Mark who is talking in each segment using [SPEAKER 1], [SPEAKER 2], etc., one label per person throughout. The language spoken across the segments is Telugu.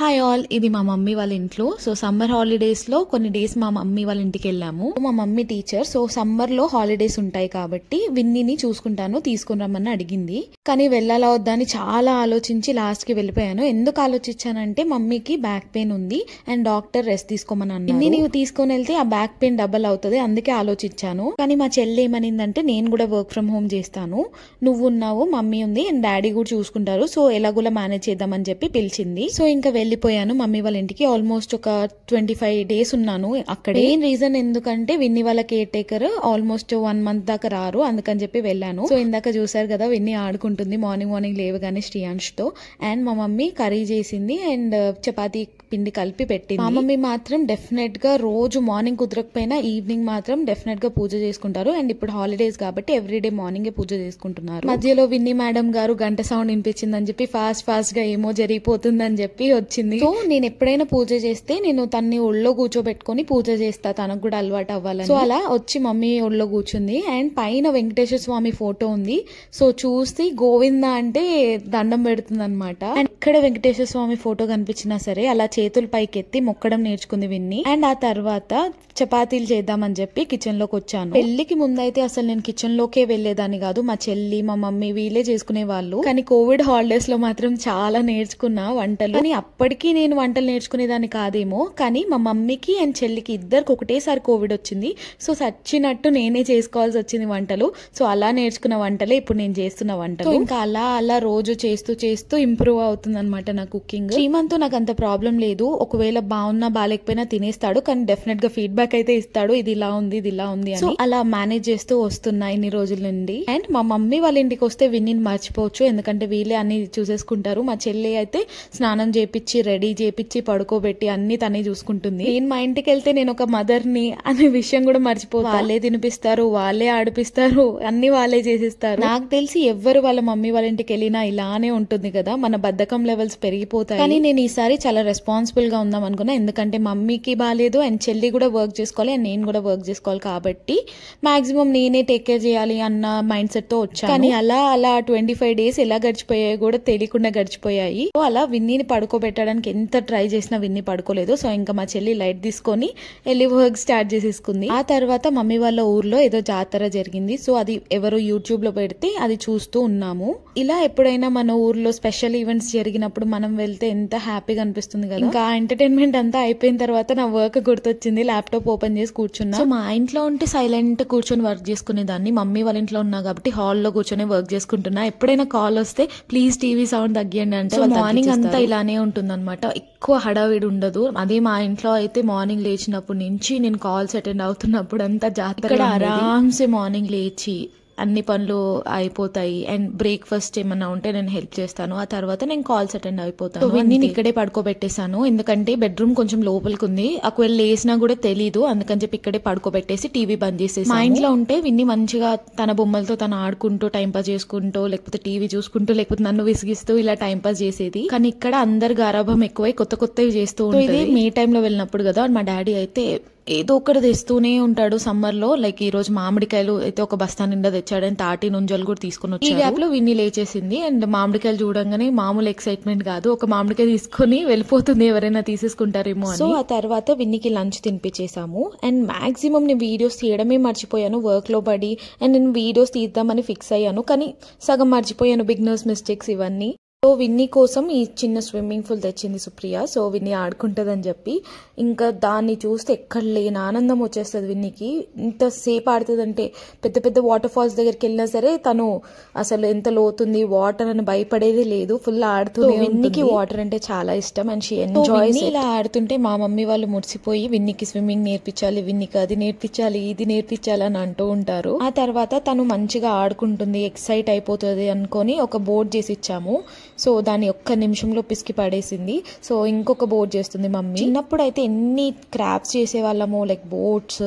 [SPEAKER 1] హాయ్ ఆల్, ఇది మా మమ్మీ వాళ్ళ ఇంట్లో. సో సమ్మర్ హాలిడేస్ లో కొన్ని డేస్ మా మమ్మీ వాళ్ళ ఇంటికి వెళ్ళాము. మా మమ్మీ టీచర్, సో సమ్మర్ లో హాలిడేస్ ఉంటాయి కాబట్టి విన్నీని చూసుకుంటాను, తీసుకుని రమ్మని అడిగింది. కానీ వెళ్ళాలా వద్దా అని చాలా ఆలోచించి లాస్ట్ కి వెళ్ళిపోయాను. ఎందుకు ఆలోచించానంటే మమ్మీకి బ్యాక్ పెయిన్ ఉంది అండ్ డాక్టర్ రెస్ట్ తీసుకోమని అన్నారు. విన్నీ తీసుకొని వెళ్తే ఆ బ్యాక్ పెయిన్ డబల్ అవుతుంది, అందుకే ఆలోచించాను. కానీ మా చెల్లి ఏమనిందంటే నేను కూడా వర్క్ ఫ్రమ్ హోమ్ చేస్తాను, నువ్వు ఉన్నావు, మమ్మీ ఉంది అండ్ డాడీ కూడా చూసుకుంటారు, సో ఎలాగోలా మేనేజ్ చేద్దామని చెప్పి పిలిచింది. సో ఇంకా వెళ్ళిపోయాను మమ్మీ వాళ్ళ ఇంటికి. ఆల్మోస్ట్ ఒక 25 days ఉన్నాను అక్కడే. మెయిన్ రీజన్ ఎందుకంటే విన్నీ వాళ్ళ కేర్ టేకర్ ఆల్మోస్ట్ 1 month దాకా రారు, అందుకని చెప్పి వెళ్ళాను. సో ఇందాక చూసారు కదా విన్నీ ఆడుకుంటుంది మార్నింగ్ లేవగానే శ్రీయాంష్ తో. అండ్ మా మమ్మీ కర్రీ చేసింది అండ్ చపాతీ పిండి కలిపి పెట్టింది. మా మమ్మీ మాత్రం డెఫినెట్ గా రోజు మార్నింగ్ కుదరకపోయినా ఈవినింగ్ మాత్రం డెఫినెట్ గా పూజ చేసుకుంటారు. అండ్ ఇప్పుడు హాలిడేస్ కాబట్టి ఎవ్రీడే మార్నింగ్ పూజ చేసుకుంటున్నారు. మధ్యలో విన్నీ మేడం గారు గంట సౌండ్ వినిపించిందని చెప్పి ఫాస్ట్ గా ఏమో జరిగిపోతుందని చెప్పి వచ్చింది. సో నేను ఎప్పుడైనా పూజ చేస్తే నేను తన్ని ఒళ్ళో కూర్చోబెట్టుకుని పూజ చేస్తా, తనకు కూడా అలవాటు అవ్వాలని. సో అలా వచ్చి మమ్మీ ఒళ్ళో కూర్చుంది అండ్ పైన వెంకటేశ్వర స్వామి ఫోటో ఉంది. సో చూసి గోవింద అంటే దండం పెడుతుంది అనమాట. అండ్ ఇక్కడ వెంకటేశ్వర స్వామి ఫోటో కనిపించినా సరే అలా చేతులు పైకెత్తి మొక్కడం నేర్చుకుంది విన్నీ. అండ్ ఆ తర్వాత చపాతీలు చేద్దామని చెప్పి కిచెన్ లోకి వచ్చాను. పెళ్లికి ముందైతే అసలు నేను కిచెన్ లోకే వెళ్లేదాన్ని కాదు, మా చెల్లి మా మమ్మీ వీళ్ళే చేసుకునే వాళ్ళు. కానీ కోవిడ్ హాలిడేస్ లో మాత్రం చాలా నేర్చుకున్నా వంటలు. కానీ అప్పటికి నేను వంటలు నేర్చుకునేదాన్ని కాదేమో, కానీ మా మమ్మీకి అండ్ చెల్లికి ఇద్దరికి ఒకటేసారి కోవిడ్ వచ్చింది. సో సచ్చినట్టు నేనే చేసుకోవాల్సి వచ్చింది వంటలు. సో అలా నేర్చుకున్న వంటలే ఇప్పుడు నేను చేస్తున్న వంటలు. ఇంకా అలా రోజు చేస్తూ ఇంప్రూవ్ అవుతుంది అనమాట నా కుకింగ్. శ్రీమంత్ నాకు అంత ప్రాబ్లం లేదు, ఒకవేళ బాగున్నా బాగాలేకపోయినా తినేస్తాడు, కానీ డెఫినెట్ గా ఫీడ్బ్యాక్ అయితే ఇస్తాడు, ఇది ఇలా ఉంది అని. సో అలా మేనేజ్ చేస్తూ వస్తున్నా ఇన్ని రోజుల నుండి. అండ్ మా మమ్మీ వాళ్ళ ఇంటికి వస్తే విన్నీని మర్చిపోవచ్చు, ఎందుకంటే వీళ్ళే అన్ని చూసేసుకుంటారు. మా చెల్లి అయితే స్నానం చేపించి రెడీ చేపించి పడుకోబెట్టి అన్ని తనే చూసుకుంటుంది. నేను మా ఇంటికి వెళ్తే నేను ఒక మదర్ ని అనే విషయం కూడా మర్చిపోతా. వాళ్ళే తినిపిస్తారు, వాళ్ళే ఆడిపిస్తారు, అన్ని వాళ్ళే చేసిస్తారు. నాకు తెలిసి ఎవ్వరు వాళ్ళ మమ్మీ వాళ్ళ ఇంటికి వెళ్ళినా ఇలానే ఉంటుంది కదా, మన బద్ధకం లెవెల్స్ పెరిగిపోతాయి. కానీ నేను ఈసారి చాలా రెస్పాన్సిబుల్ గా ఉందాం అనుకున్నా, ఎందుకంటే మమ్మీకి బాగాలేదు అండ్ చెల్లి కూడా వర్క్ చేసుకోవాలి అండ్ నేను కూడా వర్క్ చేసుకోవాలి కాబట్టి మాక్సిమం నేనే టేక్ కేర్ చేయాలి అన్న మైండ్ సెట్ తో వచ్చాను. కానీ అలా 25 days ఎలా గడిచిపోయాయో కూడా తెలియకుండా గడిచిపోయాయి. సో అలా విన్నీని పడుకోబెట్టడానికి ఎంత ట్రై చేసినా విన్నీ పడుకోలేదు. సో ఇంకా మా చెల్లి లైట్ తీసుకొని వెళ్ళి వర్క్ స్టార్ట్ చేసేసుకుంది. ఆ తర్వాత మమ్మీ వాళ్ళ ఊర్లో ఏదో జాతర జరిగింది, సో అది ఎవరో యూట్యూబ్ లో పెడితే అది చూస్తూ ఉన్నాము. ఇలా ఎప్పుడైనా మన ఊర్లో స్పెషల్ ఈవెంట్స్ జరిగినప్పుడు మనం వెళ్తే ఎంత హ్యాపీగా అనిపిస్తుంది కదా. ఇంకా ఎంటర్టైన్మెంట్ అంతా అయిపోయిన తర్వాత నా వర్క్ గుర్తొచ్చింది, ల్యాప్టాప్ ఓపెన్ చేసి కూర్చున్నా. సో మా ఇంట్లో ఉంటే సైలెంట్ కూర్చొని వర్క్ చేసుకునేదాన్ని, మమ్మీ వాళ్ళ ఇంట్లో ఉన్నా కాబట్టి హాల్లో కూర్చొని వర్క్ చేసుకుంటున్నా. ఎప్పుడైనా కాల్ వస్తే ప్లీజ్ టీవీ సౌండ్ తగ్గియండి అంటే మార్నింగ్ అంతా ఇలానే ఉంటుంది అనమాట, ఎక్కువ హడావిడి ఉండదు. అదే మా ఇంట్లో అయితే మార్నింగ్ లేచినప్పటి నుంచి నేను కాల్స్ అటెండ్ అవుతున్నప్పుడు అంతా జాతర, ఆరామ్సే మార్నింగ్ లేచి అన్ని పనులు అయిపోతాయి. అండ్ బ్రేక్ఫాస్ట్ ఏమన్నా ఉంటే నేను హెల్ప్ చేస్తాను, ఆ తర్వాత నేను కాల్స్ అటెండ్ అయిపోతాను. నేను ఇక్కడే పడుకోబెట్టేశాను, ఎందుకంటే బెడ్రూమ్ కొంచెం లోపలికి ఉంది, ఒకవేళ లేసినా కూడా తెలీదు, అందుకని చెప్పి ఇక్కడే పడుకోబెట్టేసి టీవీ బంద్ చేసేసి. మా ఇంట్లో ఉంటే విన్ని మంచిగా తన బొమ్మలతో తను ఆడుకుంటూ టైం పాస్ చేసుకుంటూ, లేకపోతే టీవీ చూసుకుంటూ, లేకపోతే నన్ను విసిగిస్తూ ఇలా టైం పాస్ చేసేది. కానీ ఇక్కడ అందరు గారాభం ఎక్కువై కొత్తవి చేస్తూ ఉంటుంది. మే టైంలో వెళ్ళినప్పుడు కదా, మా డాడీ అయితే ఏదో ఒకటి తెస్తూనే ఉంటాడు సమ్మర్ లో. లైక్ ఈ రోజు మామిడికాయలు అయితే ఒక బస్తా నిండా తెచ్చాడని తాటి నుంజలు కూడా తీసుకుని వచ్చాడు. ఈ గ్యాప్ లో విన్ని లేచేసింది అండ్ మామిడికాయలు చూడంగానే మామూలు ఎక్సైట్మెంట్ కాదు, ఒక మామిడికాయ తీసుకుని వెళ్ళిపోతుంది, ఎవరైనా తీసేసుకుంటారేమో అని. సో ఆ తర్వాత విన్నికి లంచ్ తినిపించేసాము. అండ్ మాక్సిమం నేను వీడియోస్ తీయడమే మర్చిపోయాను వర్క్ లో పడి, అండ్ నేను వీడియోస్ తీద్దామని ఫిక్స్ అయ్యాను కానీ సగం మర్చిపోయాను, బిగినర్స్ మిస్టేక్స్ ఇవన్నీ. సో విన్నీ కోసం ఈ చిన్న స్విమ్మింగ్ పూల్ తెచ్చింది సుప్రియ, సో విన్నీ ఆడుకుంటుందని చెప్పి. ఇంకా దాన్ని చూస్తే ఎక్కడ లేని ఆనందం వచ్చేస్తుంది విన్నీకి. ఇంతసేపు ఆడుతుందంటే పెద్ద వాటర్ ఫాల్స్ దగ్గరికి వెళ్ళినా సరే తను అసలు ఎంత లోతుంది వాటర్ అని భయపడేది లేదు, ఫుల్ ఆడుతుంది. విన్నీకి వాటర్ అంటే చాలా ఇష్టం అండ్ షీ ఎంజాయ్స్. ఇలా ఆడుతుంటే మా మమ్మీ వాళ్ళు మురిసిపోయి విన్నీకి స్విమ్మింగ్ నేర్పించాలి, విన్నీకి అది నేర్పించాలి, ఇది నేర్పించాలి అని అంటూ ఉంటారు. ఆ తర్వాత తను మంచిగా ఆడుకుంటుంది, ఎక్సైట్ అయిపోతుంది అనుకొని ఒక బోర్డ్ చేసి ఇచ్చాము. సో దాన్ని ఒక్క నిమిషంలో పిసికి పడేసింది. సో ఇంకొక బోట్ చేస్తుంది మమ్మీ. చిన్నప్పుడు అయితే ఎన్ని క్రాఫ్ట్స్ చేసేవాళ్ళము, లైక్ బోట్స్,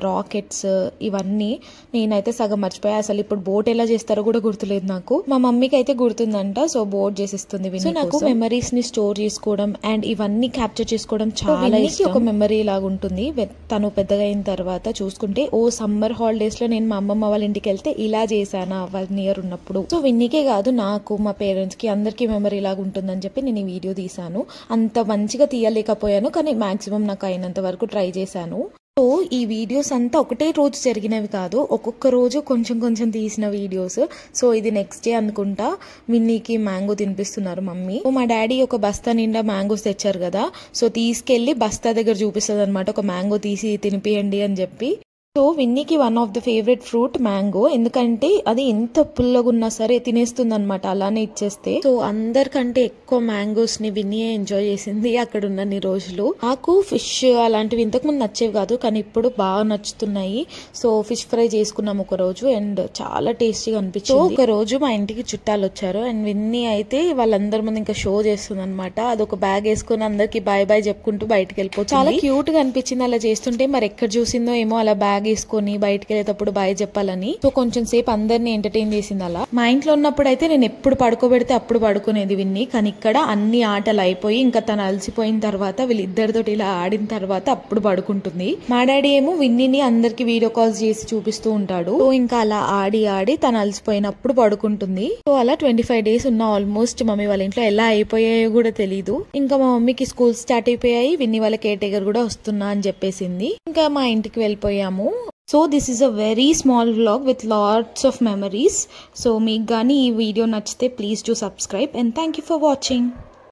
[SPEAKER 1] రాకెట్స్, ఇవన్నీ నేనైతే సగం మర్చిపోయా. అసలు ఇప్పుడు బోట్ ఎలా చేస్తారో కూడా గుర్తులేదు నాకు. మా మమ్మీకి అయితే గుర్తుందంట, సో బోట్ చేసిస్తుంది. సో నాకు మెమరీస్ ని స్టోర్ చేసుకోవడం అండ్ ఇవన్నీ క్యాప్చర్ చేసుకోవడం చాలా ఇష్టం. ఒక మెమరీ లాగా ఉంటుంది. తను పెద్దగా అయిన తర్వాత చూసుకుంటే ఓ సమ్మర్ హాలిడేస్ లో నేను మా అమ్మమ్మ వాళ్ళ ఇంటికి వెళ్తే ఇలా చేశానా 1 year ఉన్నప్పుడు. సో విన్నీకే కాదు నాకు, మా పేరెంట్స్ కి అందరికి అందరికీ మెమరీ లాగా ఉంటుందని చెప్పి నేను ఈ వీడియో తీసాను. అంత మంచిగా తీయలేకపోయాను, కానీ మాక్సిమం నాకు అయినంత వరకు ట్రై చేశాను. సో ఈ వీడియోస్ అంతా ఒకటే రోజు జరిగినవి కాదు, ఒక్కొక్క రోజు కొంచెం కొంచెం తీసిన వీడియోస్. సో ఇది నెక్స్ట్ డే అనుకుంటా విన్నీకి మ్యాంగో తినిపిస్తున్నారు మమ్మీ. మా డాడీ ఒక బస్తా నిండా మ్యాంగోస్ తెచ్చారు కదా, సో తీసుకెళ్లి బస్తా దగ్గర చూపిస్తుంది అనమాట, ఒక మ్యాంగో తీసి తినిపియండి అని చెప్పి. సో విన్నీకి one of the favourite fruit mango, ఎందుకంటే అది ఎంత పుల్లగా ఉన్నా సరే తినేస్తుంది అనమాట, అలానే ఇచ్చేస్తే. సో అందరికంటే ఎక్కువ మ్యాంగోస్ ని విన్నీయే ఎంజాయ్ చేసింది అక్కడ ఉన్నన్ని రోజులు. నాకు ఫిష్ అలాంటివి ఇంతకు ముందు నచ్చేవి కాదు, కానీ ఇప్పుడు బాగా నచ్చుతున్నాయి. సో ఫిష్ ఫ్రై చేసుకున్నాం ఒక రోజు, అండ్ చాలా టేస్టీగా అనిపించింది. ఒక రోజు మా ఇంటికి చుట్టాలు వచ్చారు, అండ్ విన్నీ అయితే వాళ్ళందరి ముందు ఇంకా షో చేస్తుంది అనమాట. అదొక బ్యాగ్ వేసుకుని అందరికి బాయ్ బాయ్ చెప్పుకుంటూ బయటకు వెళ్ళిపోతుంది. చాలా క్యూట్ గా అనిపించింది అలా చేస్తుంటే. మరి ఎక్కడ చూసిందో ఏమో అలా బ్యాగ్ వేసుకొని బయటకు వెళ్ళేటప్పుడు బాయ్ చెప్పాలని. సో కొంచెం సేపు అందరిని ఎంటర్టైన్ చేసింది అలా. మా ఇంట్లో ఉన్నప్పుడు అయితే నేను ఎప్పుడు పడుకోబెడితే అప్పుడు పడుకునేది విన్ని, కానీ ఇక్కడ అన్ని ఆటలు అయిపోయి ఇంకా తను అలసిపోయిన తర్వాత వీళ్ళిద్దరితో ఇలా ఆడిన తర్వాత అప్పుడు పడుకుంటుంది. మా డాడీ ఏమో విన్నీని అందరికి వీడియో కాల్స్ చేసి చూపిస్తూ ఉంటాడు. సో ఇంకా అలా ఆడి ఆడి తను అలసిపోయినప్పుడు పడుకుంటుంది. సో అలా 25 days ఉన్న ఆల్మోస్ట్ మమ్మీ వాళ్ళ ఇంట్లో ఎలా అయిపోయాయో కూడా తెలీదు. ఇంకా మా మమ్మీకి స్కూల్ స్టార్ట్ అయిపోయాయి, విన్నీ వాళ్ళ కేర్ టేకర్ కూడా వస్తున్నా అని చెప్పేసింది. ఇంకా మా ఇంటికి వెళ్ళిపోయాము. So this is a very small vlog with lots of memories. So meek gaani ee video nachite please do subscribe and thank you for watching.